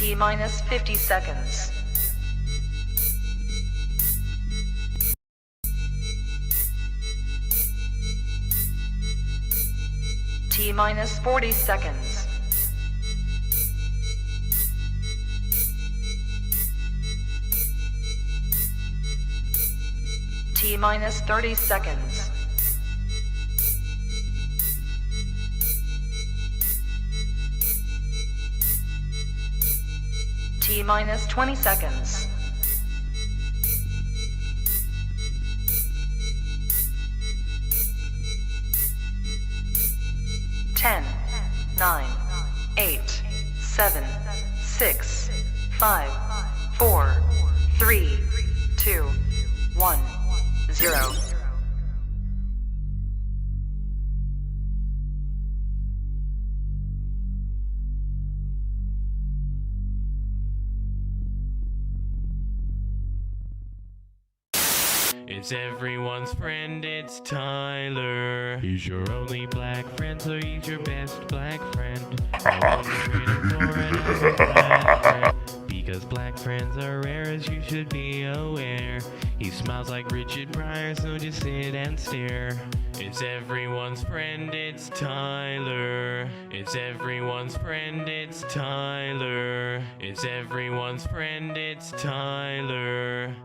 T minus 50 seconds. T minus 40 seconds. T minus 30 seconds. T minus 20 seconds. Ten, 9, 8, 7, 6, 5, 4, 3, 2, 1, 0. It's everyone's friend, it's Tyler. He's your only black friend, so he's your best black friend. No one is waiting for another black friend, because black friends are rare, as you should be aware. He smiles like Richard Pryor, so just sit and stare. It's everyone's friend, it's Tyler. It's everyone's friend, it's Tyler. It's everyone's friend, it's Tyler.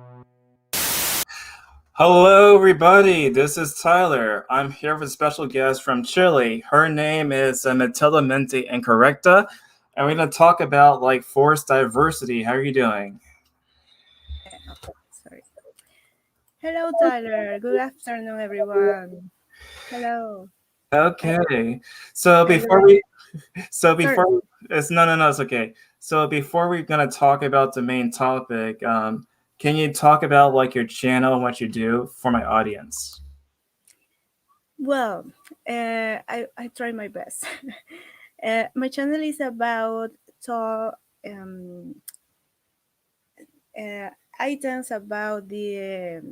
Hello, everybody. This is Tyler. I'm here with a special guest from Chile. Her name is Matildamente Incorrecta, and we're going to talk about forced diversity. How are you doing? Sorry. Hello, Tyler. Good afternoon, everyone. Hello. Okay. So before it's okay. So before we're going to talk about the main topic, can you talk about your channel and what you do for my audience? Well, I try my best. My channel is about items about the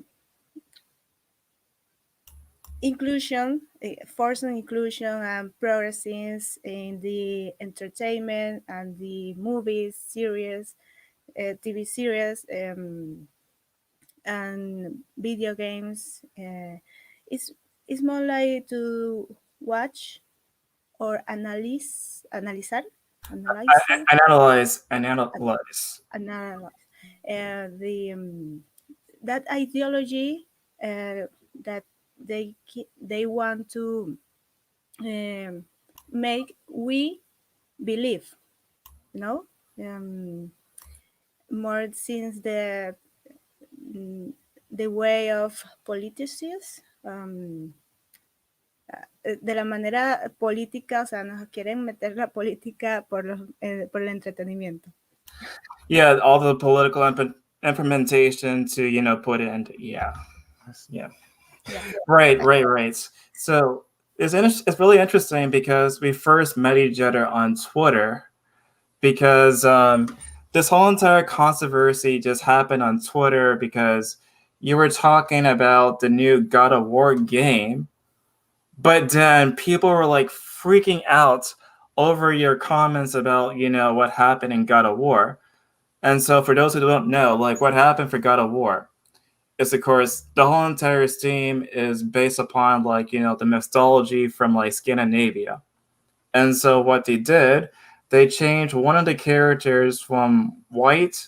inclusion, forcing inclusion and progresses in the entertainment and the movies, series, TV series, and video games. It's more like to watch or analyze the that ideology that they want to make we believe, more since the way of politicians, de la manera política, o sea, nos quieren meter la política por el entretenimiento. Yeah, all the political implementation to put it into Right. So it's really interesting because we first met each other on Twitter because this whole entire controversy just happened on Twitter because you were talking about the new God of War game, but then people were freaking out over your comments about what happened in God of War. And so for those who don't know, what happened for God of War is, of course, the whole entire Steam is based upon the mythology from Scandinavia. And so what they did, they changed one of the characters from white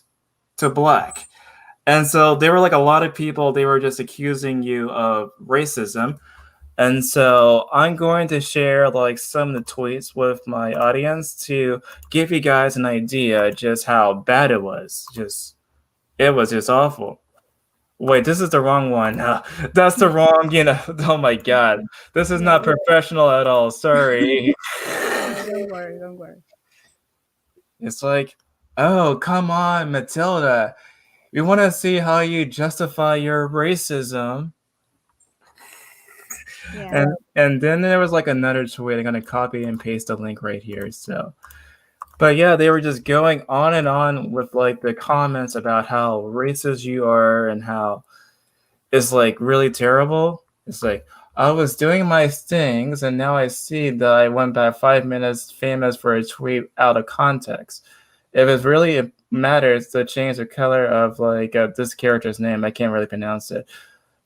to black. And so there were a lot of people, they were just accusing you of racism. And so I'm going to share some of the tweets with my audience to give you guys an idea just how bad it was. It was just awful. Wait, this is the wrong one. That's the wrong, oh my God. This is not professional at all. Sorry. Don't worry. It's oh, come on, Matilda. We want to see how you justify your racism. Yeah. And then there was another tweet. I'm going to copy and paste the link right here. So, but yeah, they were just going on and on with the comments about how racist you are and how it's really terrible. It's I was doing my things and now I see that I went back 5 minutes famous for a tweet out of context. if it really matters to change the color of like this character's name, I can't really pronounce it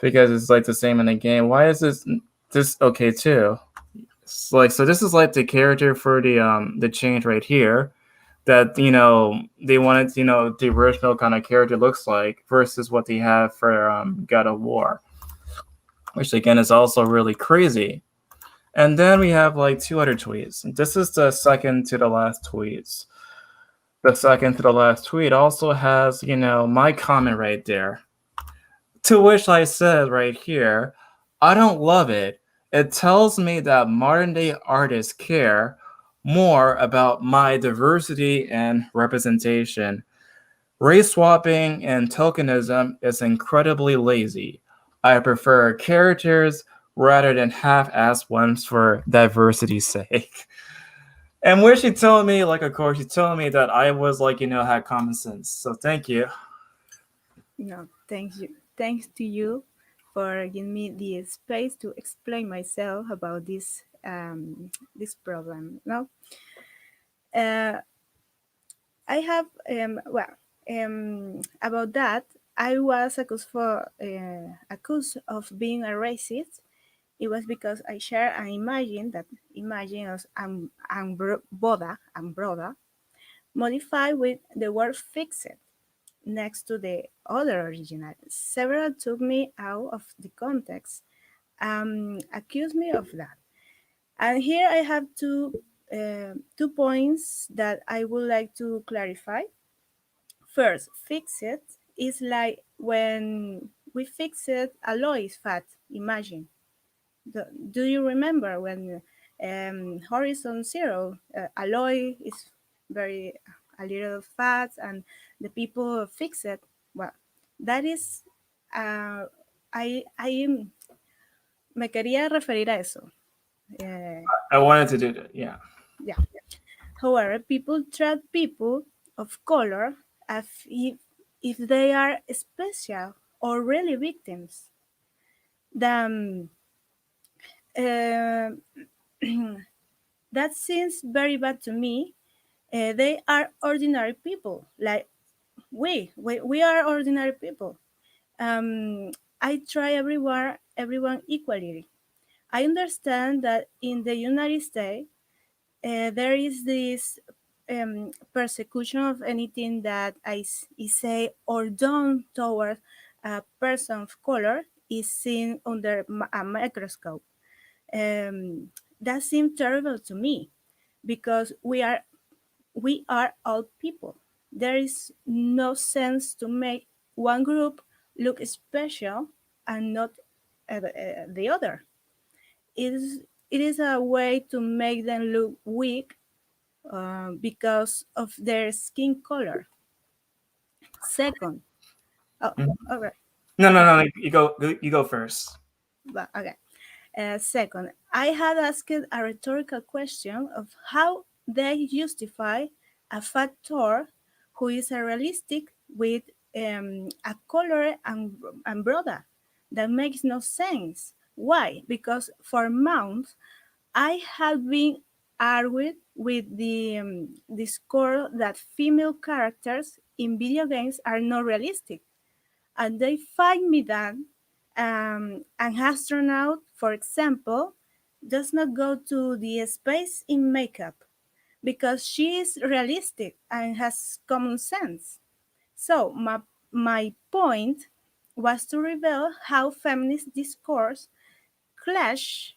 because it's like the same in the game. Why is this okay too? It's like, so this is like the character for the change right here, that they wanted the original kind of character looks like versus what they have for God of War, which again is also really crazy. And then we have like two other tweets. This is the second to the last tweets. The second to the last tweet also has, my comment right there. To which I said right here, I don't love it. It tells me that modern day artists care more about my diversity and representation. Race swapping and tokenism is incredibly lazy. I prefer characters rather than half-assed ones for diversity's sake. And where she told me, like, of course, she told me that I was like, had common sense. So thank you. No, thanks you. Thanks to you for giving me the space to explain myself about this problem. No, I have about that. I was accused of being a racist. It was because I share an imagine as broda modified with the word fixed next to the other original. Several took me out of the context, accused me of that. And here I have two points that I would like to clarify. First, fix it is like when we fixed Aloy's fat. Imagine. Do you remember when Horizon Zero, Aloy is very a little fat and the people fix it? Well, that is, I me quería referir a eso. I wanted to do that, yeah. Yeah. However, people treat people of color as if they are special or really victims. Then that seems very bad to me. They are ordinary people, like we are ordinary people. I try everyone equally. I understand that in the United States, there is this persecution of anything that I say or done towards a person of color is seen under a microscope. That seems terrible to me because we are all people. There is no sense to make one group look special and not the other. It is a way to make them look weak because of their skin color. Second, oh, Mhm. all right, No. You go first. but okay. Second, I had asked a rhetorical question of how they justify a factor who is a realistic with a color and broader. That makes no sense. Why? Because for months I have been argued with the score that female characters in video games are not realistic, and they find me that an astronaut, for example, does not go to the space in makeup because she is realistic and has common sense. So my point was to reveal how feminist discourse crash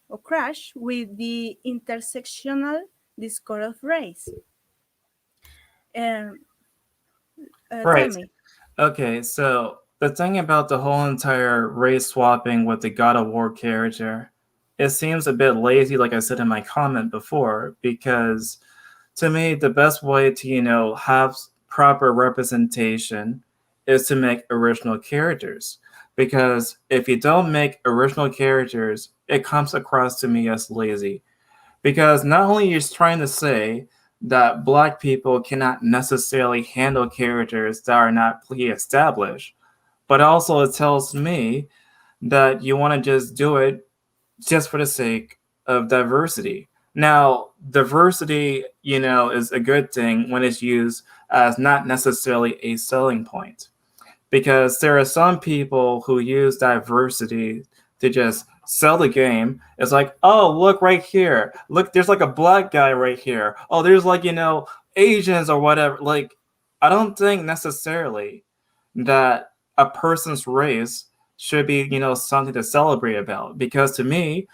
with the intersectional discourse of race. Um, Tell Right. me. Okay, so the thing about the whole entire race swapping with the God of War character, it seems a bit lazy, like I said in my comment before, because to me, the best way to, have proper representation is to make original characters. Because if you don't make original characters, it comes across to me as lazy. Because not only is trying to say that black people cannot necessarily handle characters that are not pre-established, but also it tells me that you want to just do it just for the sake of diversity. Now, diversity, is a good thing when it's used as not necessarily a selling point. Because there are some people who use diversity to just sell the game. It's like, oh, look right here. Look, there's like a black guy right here. Oh, there's like, Asians or whatever. Like, I don't think necessarily that a person's race should be, something to celebrate about. Because to me,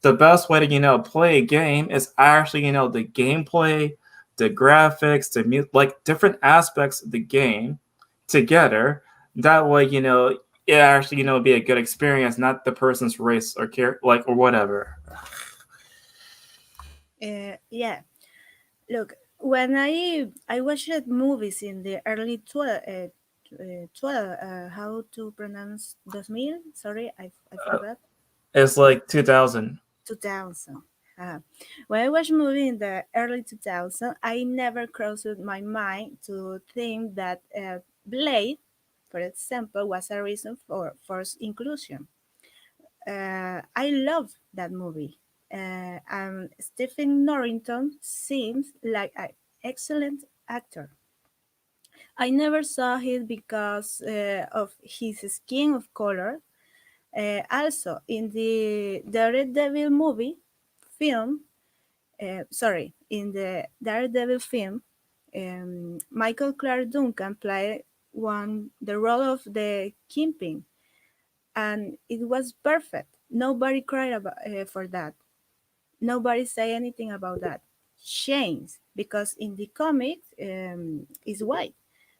the best way to play a game is actually the gameplay, the graphics, like different aspects of the game together. That way, it actually be a good experience, not the person's race or care like or whatever. Yeah. Look, when I watched movies in the early 12, how to pronounce 2000? Sorry, I Uh, forgot. it's like 2000. 2000. When I watched movie in the early 2000, I never crossed my mind to think that Blade, for example, was a reason for forced inclusion. I love that movie. And Stephen Norrington seems like an excellent actor. I never saw him because of his skin of color. Also, in the Daredevil movie film, in the Daredevil film, Michael Clark Duncan played the role of the Kingpin, and it was perfect. Nobody cried for that. Nobody say anything about that. Shame, because in the comics is white,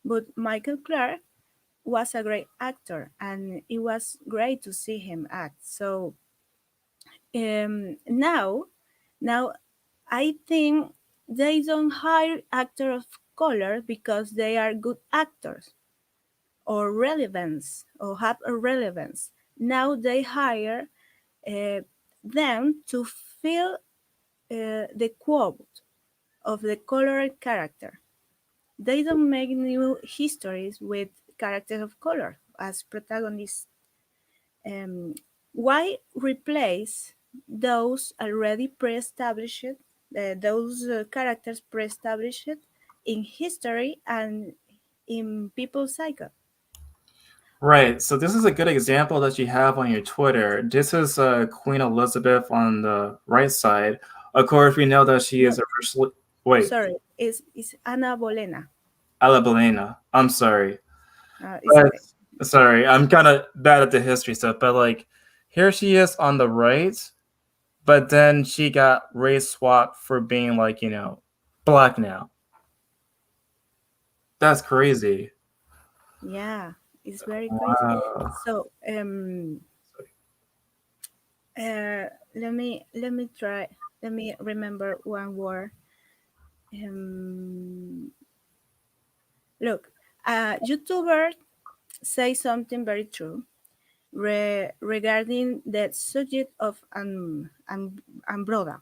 but Michael Clark was a great actor, and it was great to see him act. So now I think they don't hire actors of color because they are good actors or relevance or have a relevance. Now they hire uh, them to fill the quote of the colored character. They don't make new histories with characters of color as protagonists. Um, why replace those already pre-established, those characters pre-established in history and in people's cycle? Right. So this is a good example that you have on your Twitter. This is Queen Elizabeth on the right side. Of course, we know that she No, is originally. Wait, sorry, it's Ana Bolena. Alabelena. I'm sorry. It's okay. Sorry, I'm kind of bad at the history stuff, but like here she is on the right, but then she got race swapped for being like, black now. That's crazy. Yeah, it's very crazy. Wow. So let me try. Let me remember one word. Um, Look, a YouTuber say something very true regarding the subject of umbrella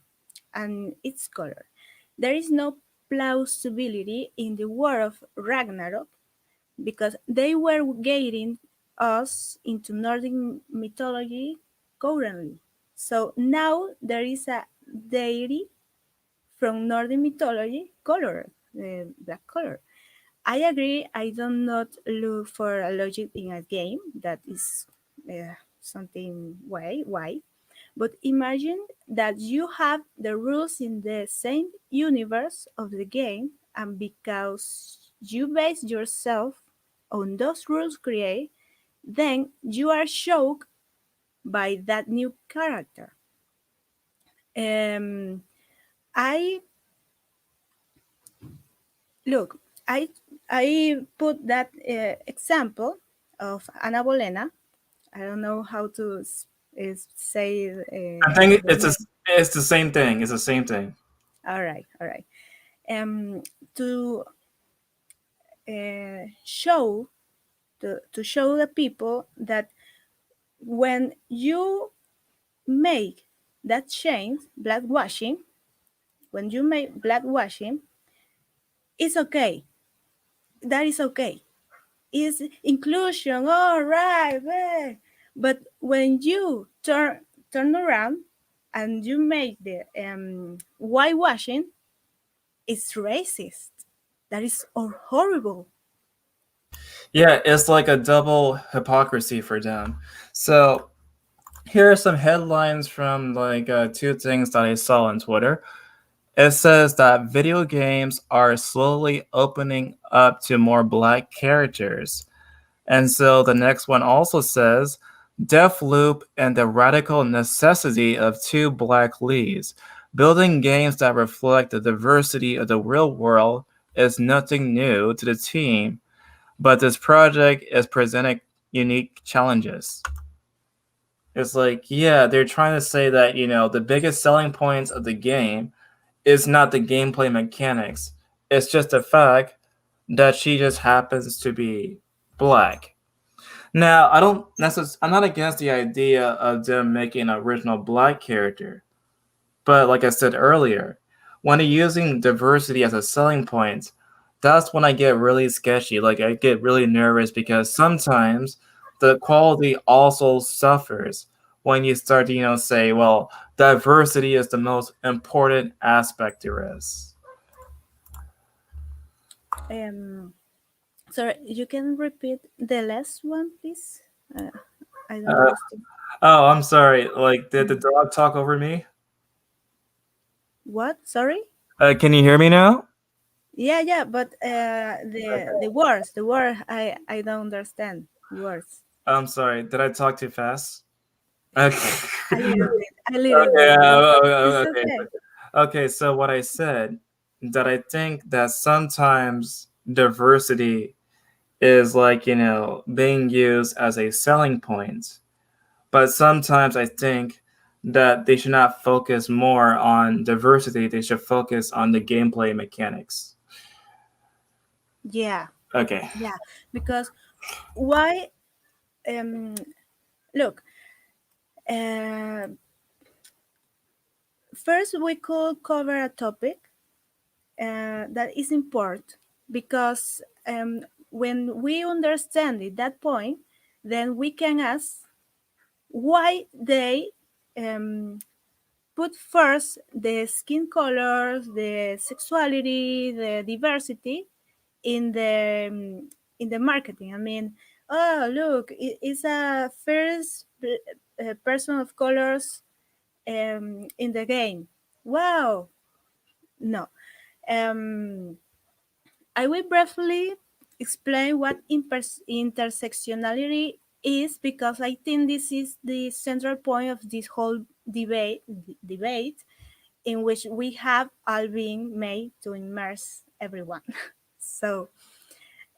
and its color. There is no plausibility in the word of Ragnarok because they were guiding us into Nordic mythology currently. So now there is a deity from Nordic mythology, color, black color. I agree. I do not look for a logic in a game that is something way why. But imagine that you have the rules in the same universe of the game, and because you base yourself on those rules create, then you are shocked by that new character. Um, I look. I put that example of Ana Bolena. I don't know how to say I think the name. it's the same thing. It's the same thing. All right, all right. Um, to show to show the people that when you make that change, blackwashing, when you make blackwashing, it's okay. That is okay. It's inclusion. All right, eh. But when you turn around and you make the whitewashing, it's racist. That is horrible. Yeah, it's like a double hypocrisy for them. So here are some headlines from like two things that I saw on Twitter. It says that video games are slowly opening up to more black characters. And so the next one also says Deathloop and the radical necessity of two black leads. Building games that reflect the diversity of the real world is nothing new to the team, but this project is presenting unique challenges. It's like, yeah, they're trying to say that, the biggest selling points of the game is not the gameplay mechanics. It's just the fact that she just happens to be black. Now, I'm not against the idea of them making an original black character, but like I said earlier, when they're using diversity as a selling point, that's when I get really sketchy. Like I get really nervous because sometimes the quality also suffers when you start to, say, well, diversity is the most important aspect there is. Um, Sorry, you can repeat the last one, please? Uh, I don't Uh, understand. oh, I'm sorry. Like, did the dog talk over me? What? Sorry? Can you hear me now? Yeah, yeah, but the word I don't understand words. I'm sorry. Did I talk too fast? Okay. A little Okay. bit, but it's Okay. okay. Okay. So what I said that I think that sometimes diversity is like being used as a selling point, but sometimes I think that they should not focus more on diversity. They should focus on the gameplay mechanics. Yeah, Okay. yeah, because why? Um, Look, uh, first we could cover a topic that is important because when we understand it that point, then we can ask why they um, put first the skin colors, the sexuality, the diversity in the marketing. I mean, oh look, it's a first person of colors in the game. Wow, no. Um, I will briefly explain what intersectionality is because I think this is the central point of this whole debate in which we have all been made to immerse everyone. So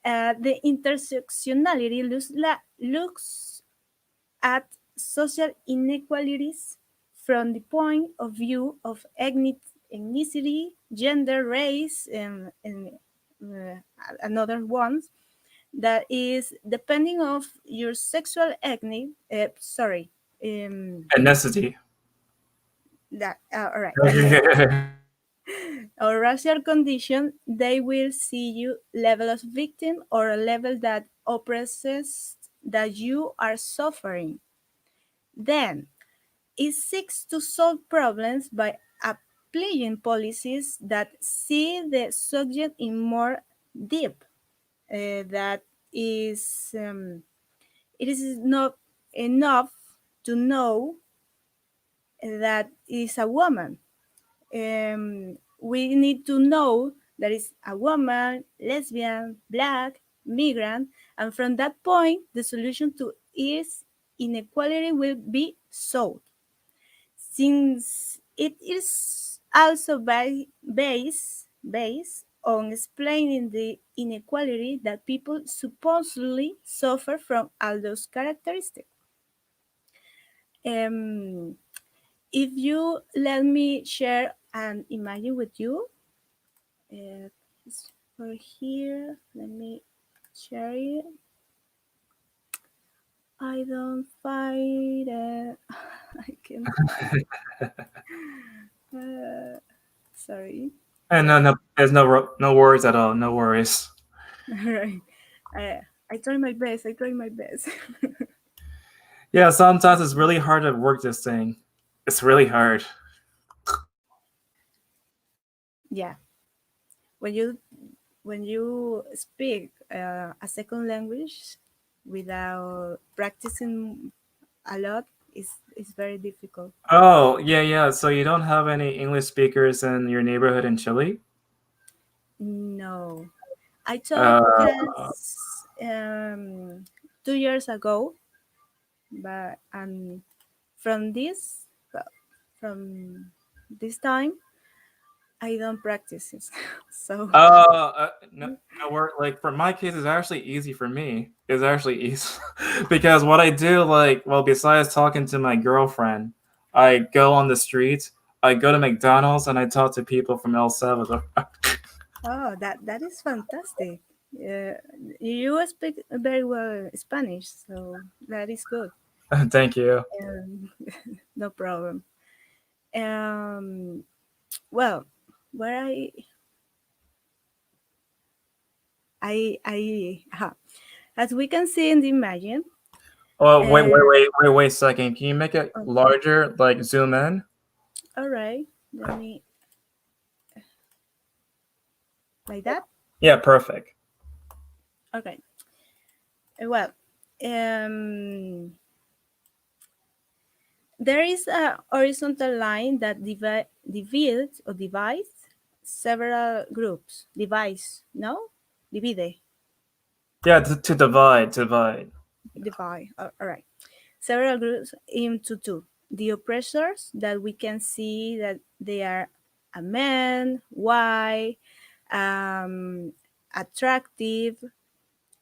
the intersectionality looks at social inequalities from the point of view of ethnicity, gender, race, uh, another ones that is depending of your sexual ethnic. Ethnicity. That all right. Or racial condition, they will see you level of victim or a level that oppresses that you are suffering. Then it seeks to solve problems by applying policies that see the subject in more deep. That is, it is not enough to know that is a woman. We need to know that is a woman, lesbian, black, migrant, and from that point, the solution to its inequality will be solved. Since it is also based on explaining the inequality that people supposedly suffer from all those characteristics. Um, if you let me share an image with you, it's for here. Let me share it. I don't find it. I can't find. Sorry. And no, no, there's no worries at all. No worries. All right. I try my best. I try my best. Yeah, sometimes it's really hard to work this thing. It's really hard. Yeah. When you when you speak a second language without practicing a lot, is very difficult. Oh, yeah, yeah. So you don't have any English speakers in your neighborhood in Chile? No, I took Uh, class 2 years ago, but from this from this time I don't practice it. So no, no, we're like for my case, it's actually easy for me. It's actually easy because what I do, like, well, besides talking to my girlfriend, I go on the streets, I go to McDonald's, and I talk to people from El Salvador. oh, that is fantastic. You speak very well Spanish, so that is good. Thank you. Um, no problem. Um, well, where as we can see in the imagine. Oh, Uh, wait a second. Can you make it oh, larger, like zoom in? all right, let me like that. Yeah, perfect. Okay. Well, um, there is a horizontal line that divides several groups. Divides, no? Divide, Yeah, to divide. divide. All right. Several groups into two. The oppressors that we can see that they are a man, white, um, attractive,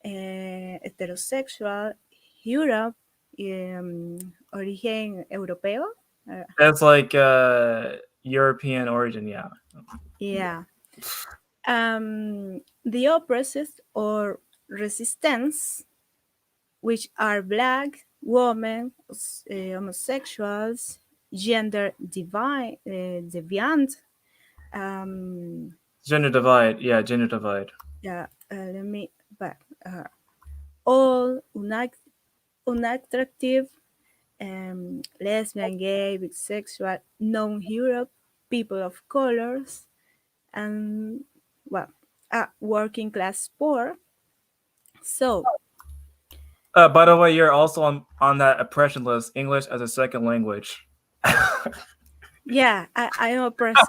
heterosexual, Europe, origen europeo. Uh, That's like European origin, yeah. yeah. The oppressed or resistance, which are black, women, homosexuals, gender deviant. Um, Gender divide, yeah, gender divide. yeah, let me back. All unattractive, lesbian, gay, bisexual, non-Europe, people of colors, and well, working class poor. So By the way, you're also on that oppression list, English as a second language. yeah, I am oppressed.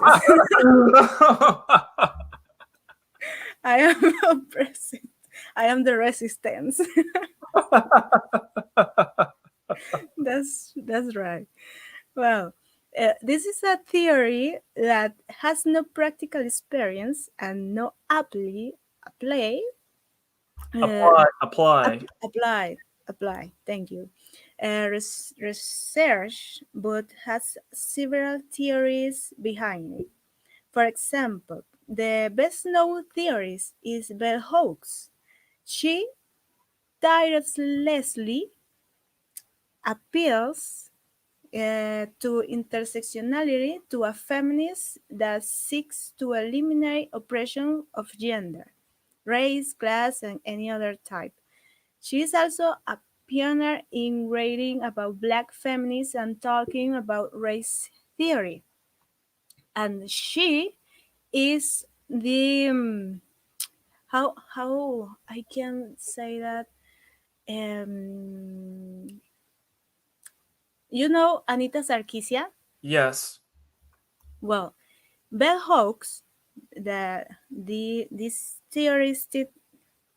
I am oppressed. I am the resistance. That's right. Well, this is a theory that has no practical experience and no apply uh, Apply. apply. Thank you. Research, but has several theories behind it. For example, the best known theorist is Bell Hooks. She tirelessly appeals to intersectionality to a feminist that seeks to eliminate oppression of gender, race, class, and any other type. She is also a pioneer in writing about black feminists and talking about race theory. And she is the how I can say that um Anita Sarkeesian. Yes. Well, Bell Hooks, this theorist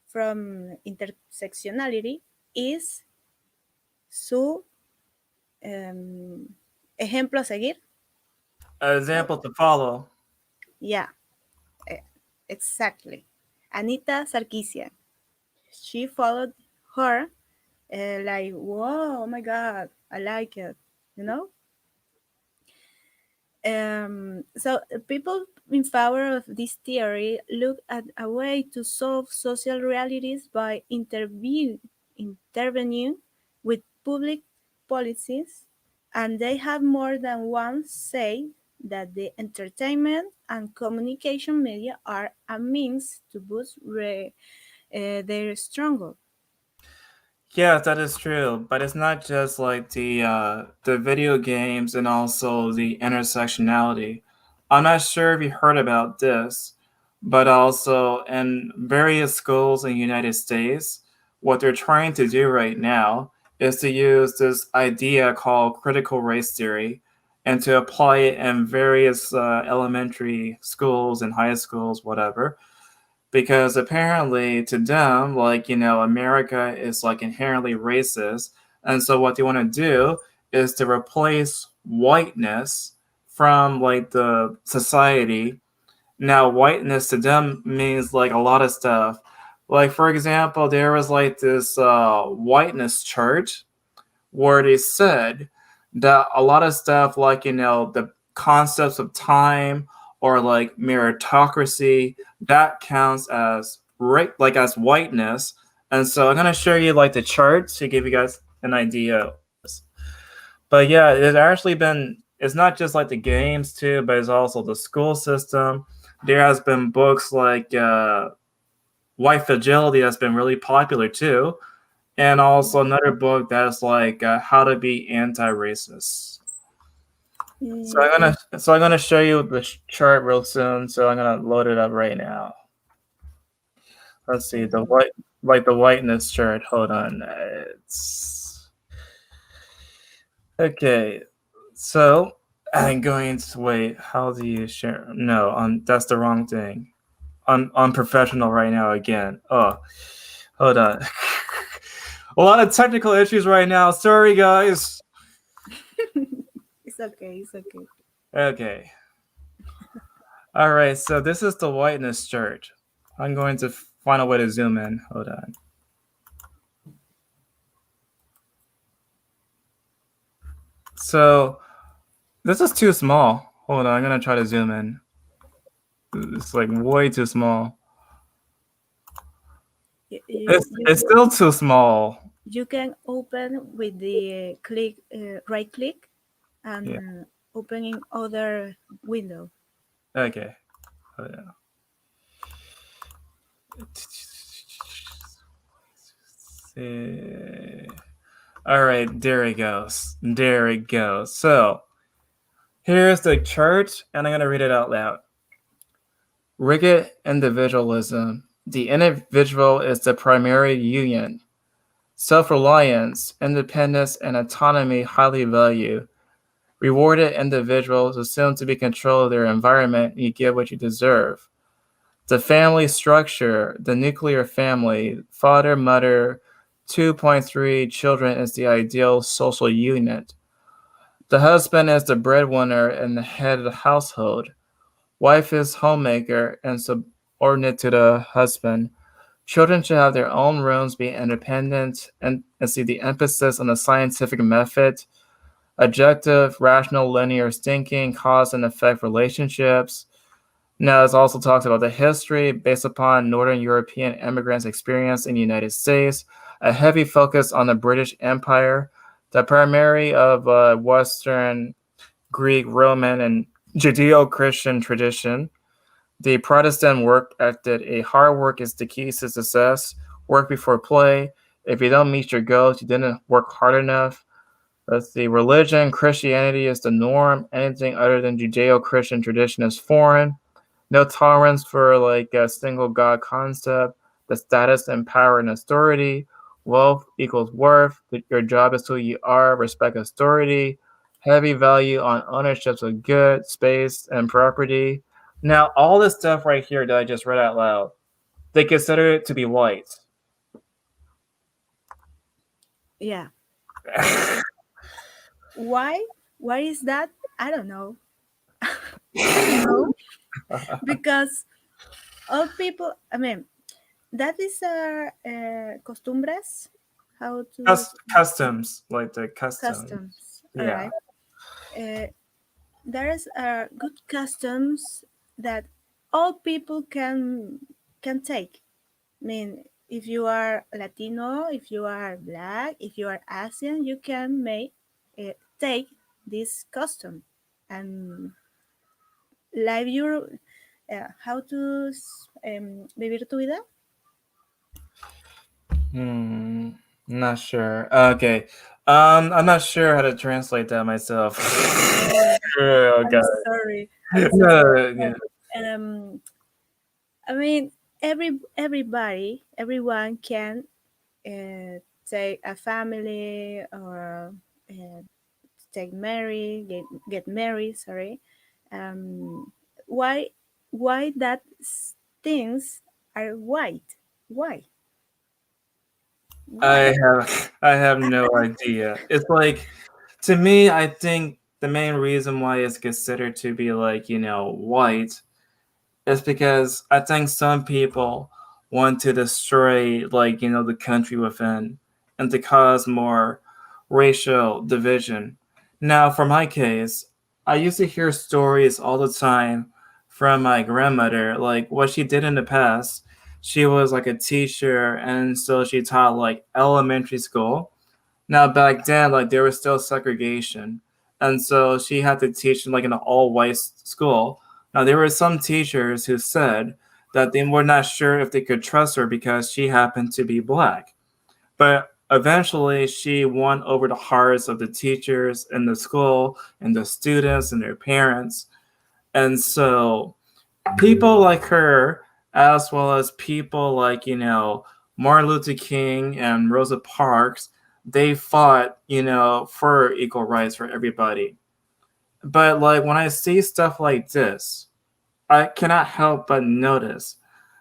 from intersectionality, is su ejemplo a seguir. An example to follow. Yeah, eh, exactly. Anita Sarkeesian. She followed her like, whoa, oh my God, I like it, you know? So people in favor of this theory look at a way to solve social realities by intervening with public policies, and they have more than once said that the entertainment and communication media are a means to boost their struggle. Yeah, that is true. But it's not just like the video games and also the intersectionality. I'm not sure if you heard about this, but also in various schools in the United States, what they're trying to do right now is to use this idea called critical race theory and to apply it in various elementary schools and high schools, whatever. Because apparently to them, like, America is like inherently racist. And so what they want to do is to replace whiteness from like the society. Now, whiteness to them means like a lot of stuff. Like, for example, there was like this whiteness church where they said that a lot of stuff, like, the concepts of time or like meritocracy, that counts as like as whiteness. And so I'm gonna show you like the chart to give you guys an idea. But yeah, it's actually been, it's not just like the games too, but it's also the school system. There has been books like White Fragility that's been really popular too, and also another book that's like How to Be Anti-Racist. So I'm gonna show you the chart real soon. So I'm gonna load it up right now. Let's see the whiteness chart. Hold on, it's okay. So I'm going to wait. How do you share? No, that's the wrong thing. I'm professional right now again. Oh, hold on. A lot of technical issues right now. Sorry, guys. It's okay. It's okay. Okay. All right. So this is the whiteness chart. I'm going to find a way to zoom in. Hold on. So this is too small. Hold on. I'm going to try to zoom in. It's like way too small. It's still too small. You can open with the right click and opening other window. Okay. Hold on. All right, there it goes. There it goes. So here's the chart, and I'm going to read it out loud. Rigid individualism. The individual is the primary union. Self-reliance, independence, and autonomy highly valued. Rewarded individuals assume to be control of their environment. You get what you deserve. The family structure, the nuclear family, father, mother, 2.3 children is the ideal social unit. The husband is the breadwinner and the head of the household. Wife is homemaker and subordinate to the husband. Children should have their own rooms, be independent, and see the emphasis on the scientific method, objective, rational, linear thinking, cause and effect relationships. Now, it also talks about the history based upon Northern European immigrants' experience in the United States, a heavy focus on the British Empire, the primary of Western Greek, Roman, and Judeo-Christian tradition. The Protestant work ethic, a hard work is the key to success. Work before play. If you don't meet your goals, you didn't work hard enough. Let's see. Religion, Christianity is the norm. Anything other than Judeo-Christian tradition is foreign. No tolerance for like a single God concept. The status and power and authority. Wealth equals worth. Your job is who you are. Respect authority. Heavy value on ownerships of goods, space, and property. Now, all this stuff right here that I just read out loud, they consider it to be white. Yeah. Why? Why is that? I don't know. Because all people, I mean, that is costumbres. How to customs, like the customs. Yeah. All right. There's good customs that all people can take. I mean, if you are Latino, if you are Black, if you are Asian, you can take this custom and live your how to vivir tu vida. Not sure. Okay. I'm not sure how to translate that myself. I'm sorry. Yeah. I mean, everyone can take a family or uh, take marry, get married. Sorry, um, why that things are white? Why? I Why? have I have no idea. It's like, to me, I think the main reason why it's considered to be like, white, is because I think some people want to destroy, like, the country within, and to cause more racial division. Now, for my case, I used to hear stories all the time from my grandmother, like what she did in the past. She was like a teacher, and so she taught like elementary school. Now, back then, like, there was still segregation, and so she had to teach in like an all-white school. Now, there were some teachers who said that they were not sure if they could trust her because she happened to be black. But eventually, she won over the hearts of the teachers in the school and the students and their parents. And so people like her, as well as people like, Martin Luther King and Rosa Parks, they fought, for equal rights for everybody. But like when I see stuff like this, I cannot help but notice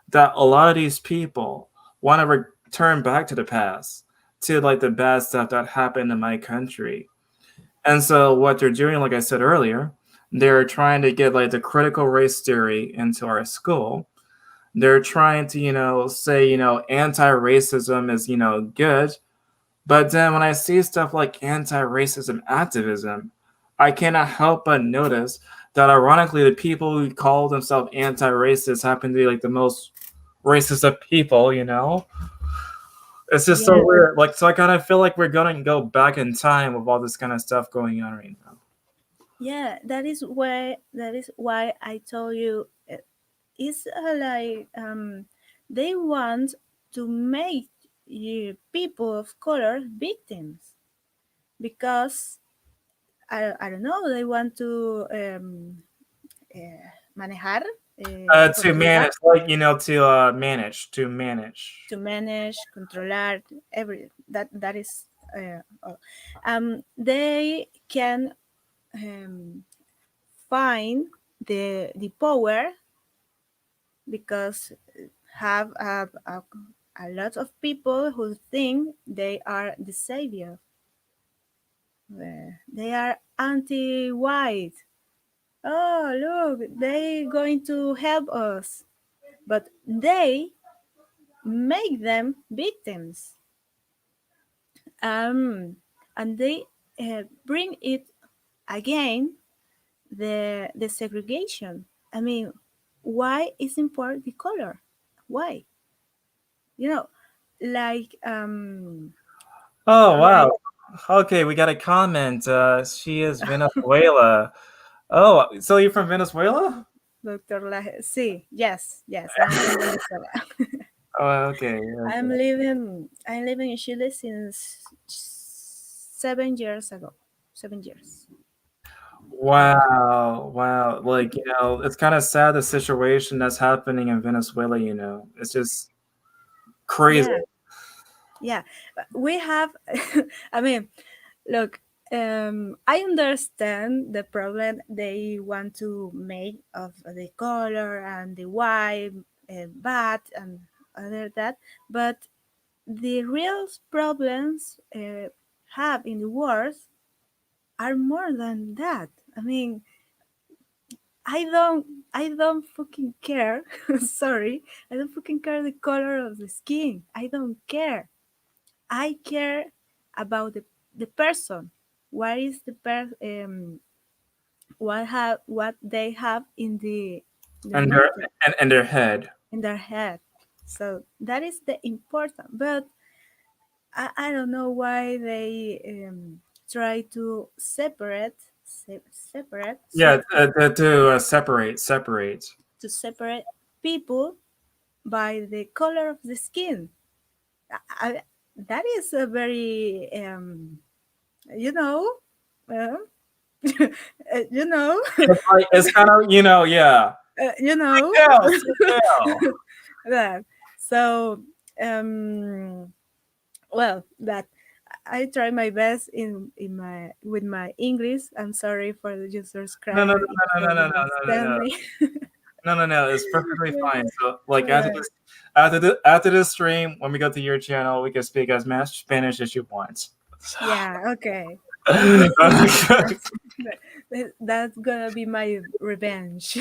that a lot of these people want to return back to the past, to like the bad stuff that happened in my country. And so what they're doing, like I said earlier, they're trying to get like the critical race theory into our school. They're trying to, say, anti-racism is, good. But then when I see stuff like anti-racism activism, I cannot help but notice that ironically the people who call themselves anti-racist happen to be like the most racist of people. It's just so Yeah, weird. Like, so I kind of feel like we're gonna go back in time with all this kind of stuff going on right now. yeah. That is why I told you it's like they want to make you people of color victims because I don't know, they want to manejar, To controlar, manage, like, to manage. to manage, controlar every that is all. They can um, find the power because have a lot of people who think they are the savior. They are anti-white. Oh, look, they going to help us, but they make them victims. And they bring it again the segregation. I mean, why is important the color? Why? You know, like Oh like wow. Okay, we got a comment. She is Venezuela. Oh, so you're from Venezuela? Doctor Laje. See, yes, yes, I'm from Venezuela. Oh, okay, okay. I'm living in Chile since 7 years ago. 7 years. Wow, wow. Like, it's kind of sad the situation that's happening in Venezuela. It's just crazy. Yeah, yeah. We have. I mean, look. I understand the problem they want to make of the color and the white, bad and other that, but the real problems have in the world are more than that. I mean, I don't fucking care. Sorry, I don't fucking care the color of the skin. I don't care. I care about the person. What is what they have in their And their mental, and their head. in their head. So that is the important. But I don't know why they try to Yeah, to separate. to separate people by the color of the skin. That is a very you know uh, you know It's like it's kind of, yeah. you know Yeah, sit down. that. So, um, well, that I try my best in my with my English. I'm sorry for the users No, no, subscriber no, if no, they no, no, no, don't no, no, understand no. me. No, no, no. It's perfectly fine. So, like Right. after this stream, when we go to your channel, we can speak as much Spanish as you want. Yeah. Okay. Okay. Okay. That's gonna be my revenge.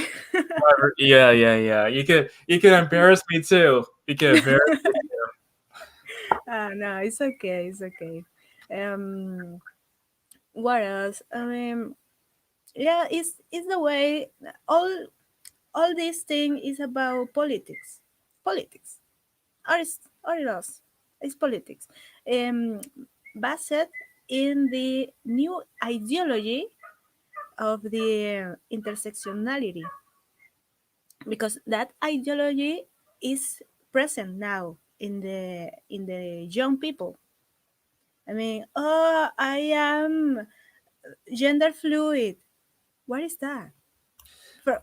Yeah, yeah, yeah. You can embarrass me too. You can embarrass me. No, it's okay. It's okay. Um, what else? I mean, yeah, it's the way all this thing is about politics. Politics. Or it is. It's politics. Um, based in the new ideology of the intersectionality, because that ideology is present now in the young people. I mean, oh, I am gender fluid. What is that? For,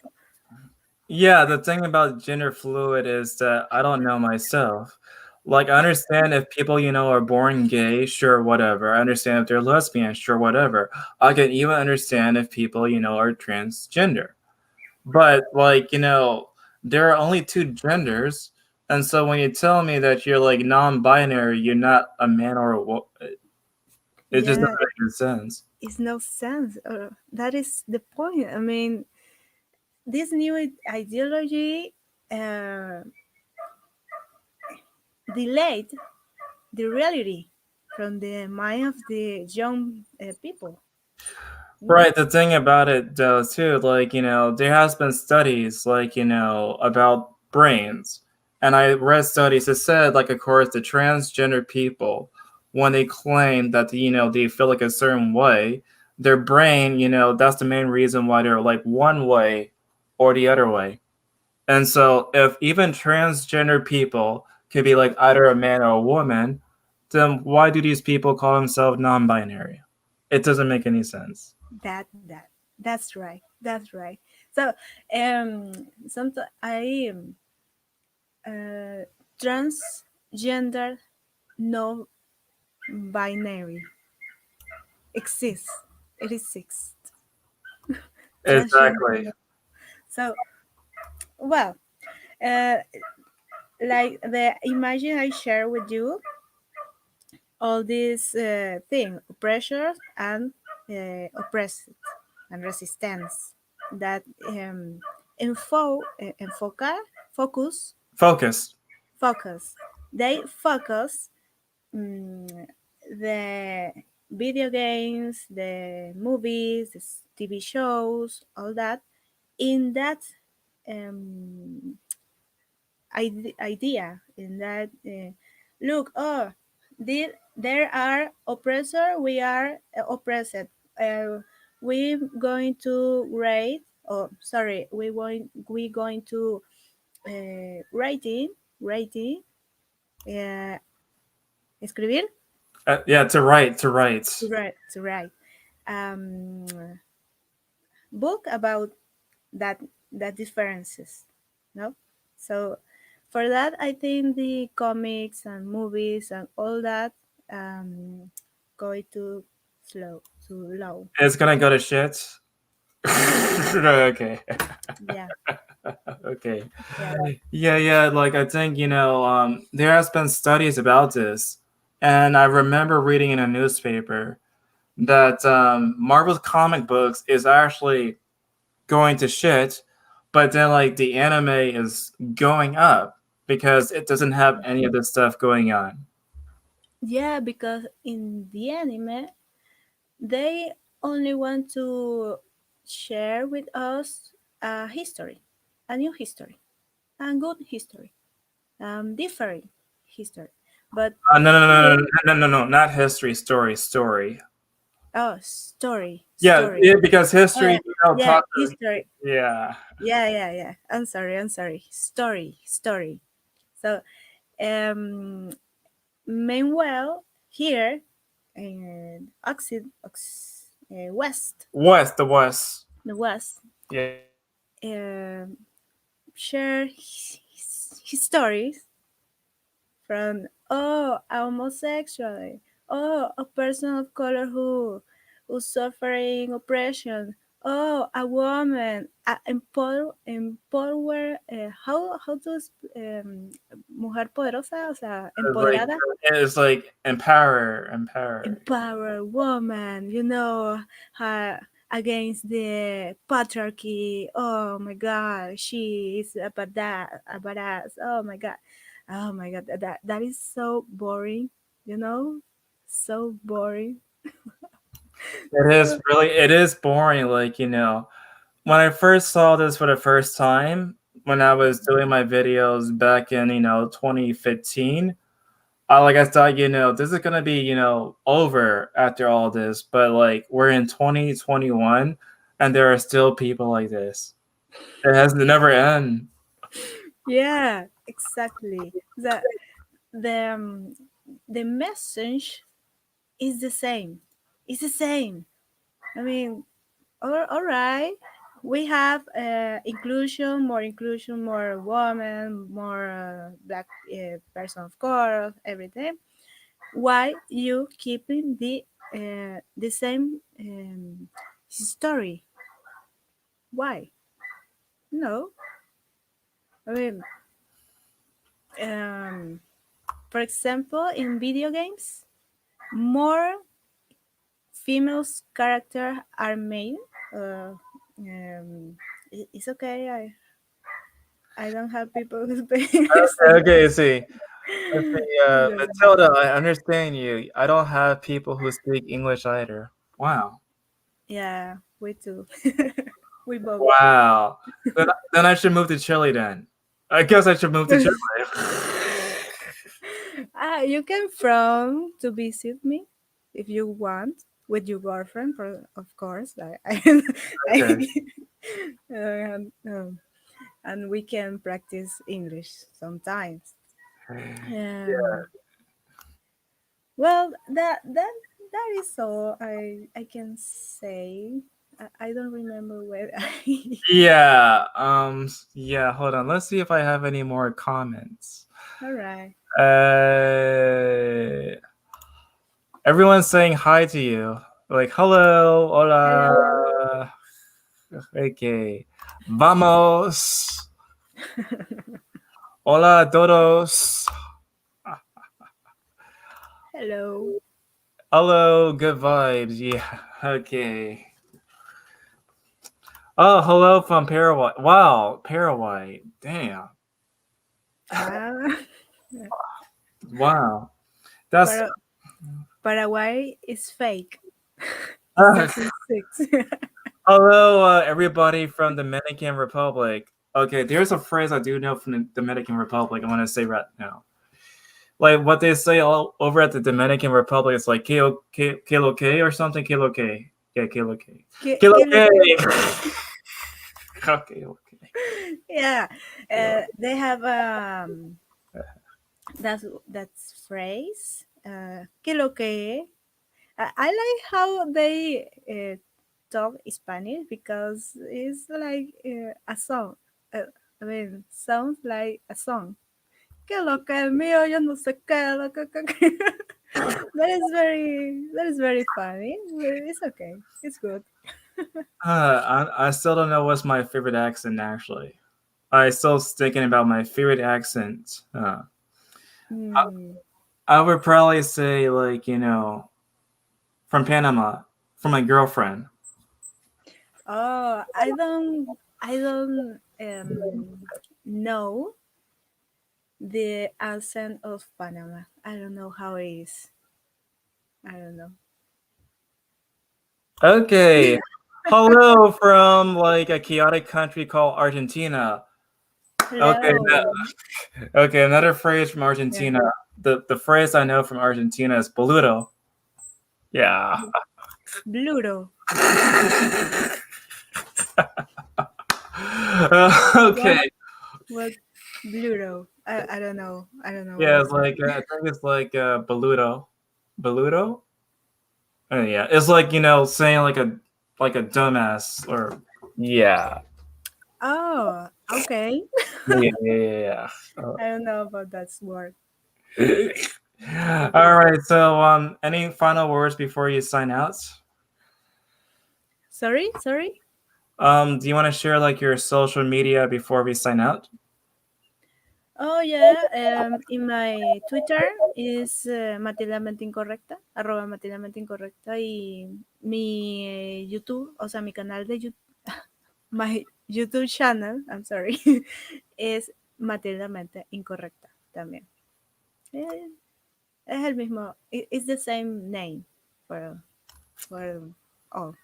Yeah, the thing about gender fluid is that I don't know myself. Like, I understand if people, are born gay, sure, whatever. I understand if they're lesbian, sure, whatever. I can even understand if people, are transgender. But, like, there are only two genders. And so when you tell me that you're, like, non binary, you're not a man or a woman, it just yeah, doesn't make any sense. it's no sense. That is the point. I mean, this new ideology uh, delayed the reality from the mind of the young people. Mm. Right. The thing about it, though, too, like, there has been studies, like, about brains. And I read studies that said, like, of course, the transgender people, when they claim that, they feel like a certain way, their brain, that's the main reason why they're like one way or the other way. And so if even transgender people could be like either a man or a woman, then why do these people call themselves non binary? It doesn't make any sense. That's right. That's right. So, sometimes I uh, transgender, no binary exists. It exists. Transgender. Exactly. No. So, well, uh, like the imagine I share with you, all this thing, pressure and oppressed and resistance that focus Focus. focus they focus mm, the video games, the movies, the TV shows, all that in that um, idea, in that look, oh, there are oppressor, we are oppressed, uh, we going to rate, oh sorry, we going to writing uh, escribir, Yeah, to write, to write. to write um, book about that differences, no. So for that I think the comics and movies and all that um going too slow, too low. It's gonna go to shit. Okay. Yeah, Okay. yeah, Yeah, yeah. Like I think, there has been studies about this. And I remember reading in a newspaper that Marvel's comic books is actually going to shit, but then like the anime is going up because it doesn't have any of this stuff going on. yeah, because in the anime they only want to share with us a history, a new history, a good history, different history. But No, no, no, no, here, no, no, no, no, not history, story, story. oh, story, Yeah, story. yeah, because history, Yeah, talk. history. Yeah, Yeah. I'm sorry. Story. So, um, meanwhile, here in west, West, the West. the west, Yeah, um share his stories from, oh, a homosexual, oh, a person of color who's suffering oppression, oh, a woman, how to mujer poderosa, o sea, Like empoderada, it's like empower. empower woman, against the patriarchy. Oh my god, she is a badass. Oh my god, that is so boring, you know, so boring. It is boring. Like, when I first saw this for the first time, when I was doing my videos back in, 2015, I thought, this is gonna be, over after all this. But like, we're in 2021, and there are still people like this. It has never end. Yeah, exactly. The um, the message is the same. It's the same. I mean, all right. We have inclusion, more women, more black person of color, everything. Why you keeping the same story? Why? No, I mean, um, for example, in video games, more females characters are made. Uh, it's okay. I don't have people who speak English. Okay, see. Let's see, Yeah. Matilda, I understand you. I don't have people who speak English either. Wow. Yeah, we too. We both. Wow. Then I should move to Chile then. I guess I should move to Chile. You can from to visit me if you want with your girlfriend, of course. Okay. And we can practice English sometimes. Yeah. Um, well, that is all I can say. I don't remember where I. Yeah. Yeah, hold on. Let's see if I have any more comments. All right. Uh Everyone's saying hi to you. Like, hello, Hello. hola. Okay. Vamos. Hola a todos. Hello. Hello, good vibes. Yeah. Okay. Oh, hello from Paraguay. Wow, Paraguay. Damn. Ah, Wow. That's Para- Paraguay is fake. It doesn't exist. hello, everybody from Dominican Republic. Okay, there's a phrase I do know from the Dominican Republic. I want to say right now. Like what they say all over at the Dominican Republic, it's like kilo K or something. Kilo K. Yeah, kilo K. Kilo ¿Qué lo K. que? Okay, okay. Yeah, they have that phrase. ¿Qué lo que? I like how they talk Spanish because it's like a song. I mean, sounds like a song. ¿Qué lo que es mío? Yo no sé qué lo que. That is very funny. But it's okay. It's good. I still don't know what's my favorite accent actually. I still thinking about my favorite accent. Hmm. I would probably say like from Panama, from my girlfriend. Oh, I don't know the accent of Panama. I don't know how it is. I don't know. Okay. Hello from like a chaotic country called Argentina. Okay, Hello. okay, another phrase from Yeah. Argentina. The phrase I know from Argentina is boludo. Yeah. Bluro. What? Okay. What? Bluro. I don't know. I don't know Yeah, what it's is that. like I think it's like boludo. Boludo? Yeah, it's like saying like a dumbass or yeah. Oh, okay. Yeah. I don't know about that word. All right. So, any final words before you sign out? Sorry. Do you want to share like your social media before we sign out? Oh yeah, in my Twitter is Matildamente Incorrecta, @Matildamente Incorrecta, y mi YouTube, o sea, mi canal de YouTube, my YouTube channel, I'm sorry, es Matildamente Incorrecta también. Eh, es el mismo, it's the same name for all.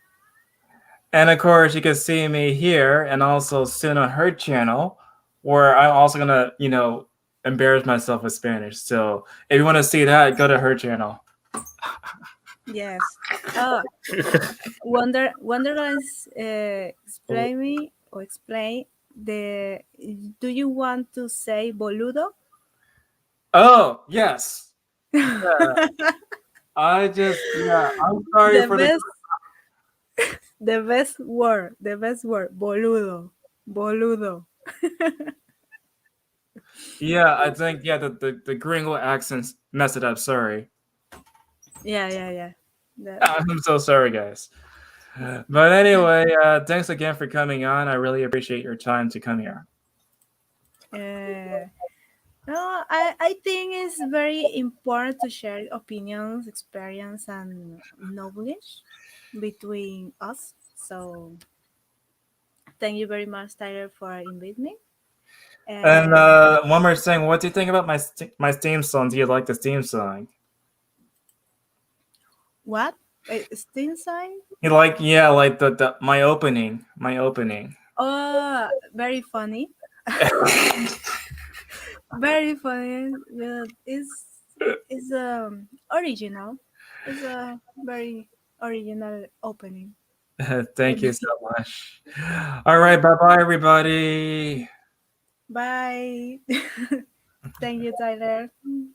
And of course, you can see me here and also soon on her channel, where I'm also gonna, embarrass myself with Spanish. So if you want to see that, go to her channel. Yes. Oh, Wonderlands explain the. Do you want to say boludo? Oh yes, yeah. I'm sorry the for the. best the best word boludo. Yeah, I think the gringo accents messed it up. Sorry. Yeah. I'm so sorry, guys. But anyway, thanks again for coming on. I really appreciate your time to come here. Uh, no, I think it's very important to share opinions, experience, and knowledge between us. So thank you very much, Tyler, for inviting me. And And one more thing, what do you think about my theme song? Do you like the theme song? what? Steam sign? You like, yeah, like the my opening. Oh, very funny. Very funny. Yeah, it's original. It's a very original opening for Thank you me. so much. All right, bye bye, everybody. Bye. Thank you, Tyler.